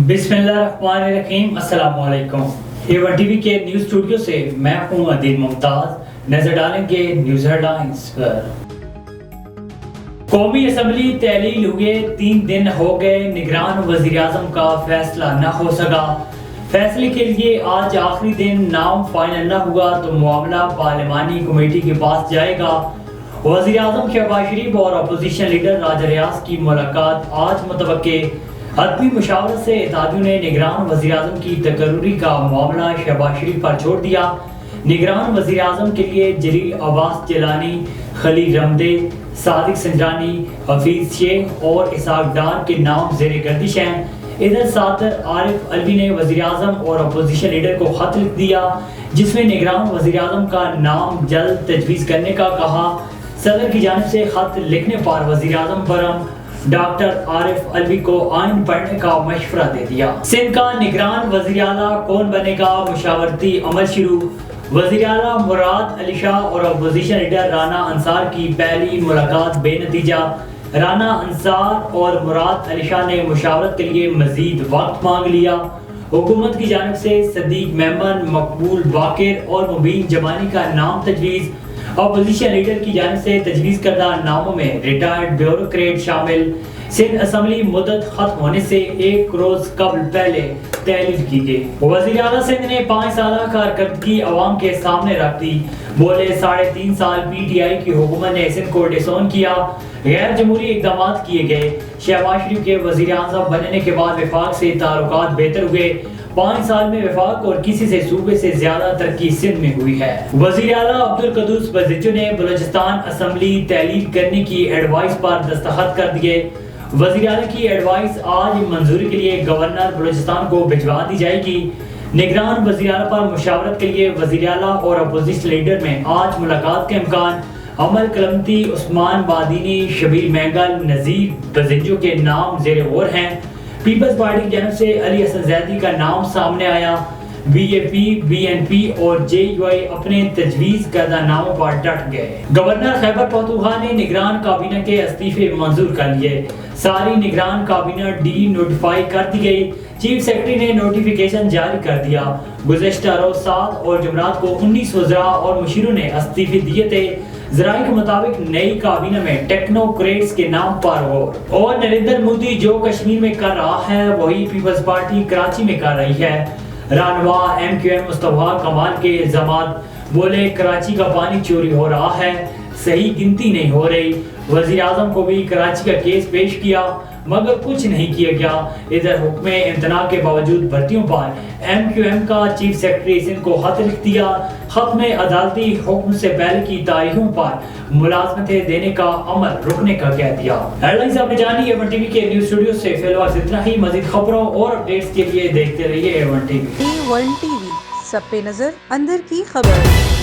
बिस्मिल्लाहिर्रहमानिर्रहीम। अस्सलाम वालेकुम। A1 टीवी के न्यूज़ स्टूडियो से मैं हूं अदील मुमताज। नजर डालेंगे न्यूज़ हेडलाइंस पर। कौमी असम्बली तहलील हुए 3 दिन हो गए, निगरान वज़ीर-ए-आज़म का फैसला न हो सका। फैसले के लिए आज आखिरी दिन, नाम फाइनल न हुआ तो मामला पार्लिमानी कमेटी के पास जाएगा। वज़ीर-ए-आज़म शहबाज शरीफ और अपोजिशन लीडर राजा रियाज की मुलाकात आज मुतवक्के। हतमी मुशावरत से इत्तेहादियों ने निगरान वज़ीर-ए-आज़म की तकर्रुरी का मामला शहबाज शरीफ पर छोड़ दिया। निगरान वज़ीर-ए-आज़म के लिए जलील अब्बास जिलानी, खलील रमदे, सादिक संजानी, हफीज शेख और इसाक डार के नाम ज़ेरे गर्दिश हैं। इधर सदर आरिफ अलवी ने वज़ीर-ए-आज़म और अपोजिशन लीडर को खत लिख दिया, जिसमें निगरान वज़ीर-ए-आज़म का नाम जल्द तजवीज़ करने का कहा। सदर की जानिब से खत लिखने पर वज़ीर-ए-आज़म बरम डॉक्टर आरिफ अलवी को आइन पढ़ने का मशवरा दे दिया। सिंध का निगरान वज़ीर आला कौन बनेगा, मुशावरती अमल शुरू। वज़ीर आला मुराद अली शाह और अपोजिशन लीडर राना अंसार की पहली मुलाकात बेनतीजा। राना अंसार और मुराद अली शाह ने मुशावरत के लिए मजीद वक्त मांग लिया। हुकूमत की जानिब से सदीक मेमन, मकबूल बाकिर और मुबीन जमानी का नाम तजवीज़। अपोजिशन लीडर की जानिब से तजवीज़ करदा नामों में रिटायर्ड ब्यूरोक्रेट शामिल। सिंध असम्बली मुद्दत खत्म होने से 1 रोज कबल पहले तहलील की गई। वज़ीर आला सिंध ने 5 साल कारकर्दगी अवाम के सामने रख दी। बोले 3.5 साल PTI की हुकूमत ने सिंध को डिसोन किया, गैर जमहूरी इकदाम किए गए। शहबाज शरीफ के वज़ीर-ए-आज़म बनने के बाद वफाक से ताल्लुकात बेहतर हुए। 5 साल में वफाक और किसी से सूबे से ज्यादा तरक्की सिंध में हुई है। वज़ीर आला अब्दुल कदूस बज़िज्जो ने बलूचिस्तान असम्बली तहलील करने की एडवाइस पर दस्तखत कर दिए। वज़ीर आला की एडवाइस आज मंजूरी के लिए गवर्नर बलूचिस्तान को भिजवा दी जाएगी। निगरान वज़ीर आला पर मुशावरत के लिए वज़ीर आला और अपोजिशन लीडर में आज मुलाकात के इम्कान। अमल कलमती, उस्मान बादीनी, शबीर महंगल, नज़ीर बज़िज्जो के नाम ज़ेरे गौर हैं। पीपल्स पार्टी की जानब से अली हसन ज़ैदी का नाम सामने आया। BAP, BNP और JUI अपने तजवीज़ करदा नामों पर डट गए। गवर्नर खैबर पख्तूनख्वा ने निगरान काबीना के इस्तीफे मंजूर कर लिए। सारी निगरान काबीना डी नोटिफाई कर दी गई। चीफ सेक्रेटरी ने नोटिफिकेशन जारी कर दिया। गुज़श्ता रोज 7 और जुमरात को 19 वज़रा और मुशीरों ने इस्तीफे दिए थे। ज़राए के मुताबिक नई काबीना में टेक्नोक्रेट्स के नाम पर हो। और नरेंद्र मोदी जो कश्मीर में कर रहा है वही पीपल्स पार्टी कराची में कर रही है। रानवा MQM मुस्तफा कमाल के इल्जामात। बोले कराची का पानी चोरी हो रहा है, सही गिनती नहीं हो रही। वज़ीर आज़म को भी कराची का केस पेश किया मगर कुछ नहीं किया गया। इधर हुक्म इम्तना के बावजूद भर्तियों पर MQM का चीफ सेक्रेटरी सिंध को खत लिख दिया। खत में अदालती हुक्म से पहले की तारीखों पर मुलाजमतें देने का अमल रुकने का कह दिया। हेडलाइंस आपने जानी A1 टीवी के न्यूज़ स्टूडियो से। फिलहाल इतना ही। मजीद खबरों और अपडेट्स के लिए देखते रहिए A1 टीवी। A1 टीवी, सब पे नजर, अंदर की खबर।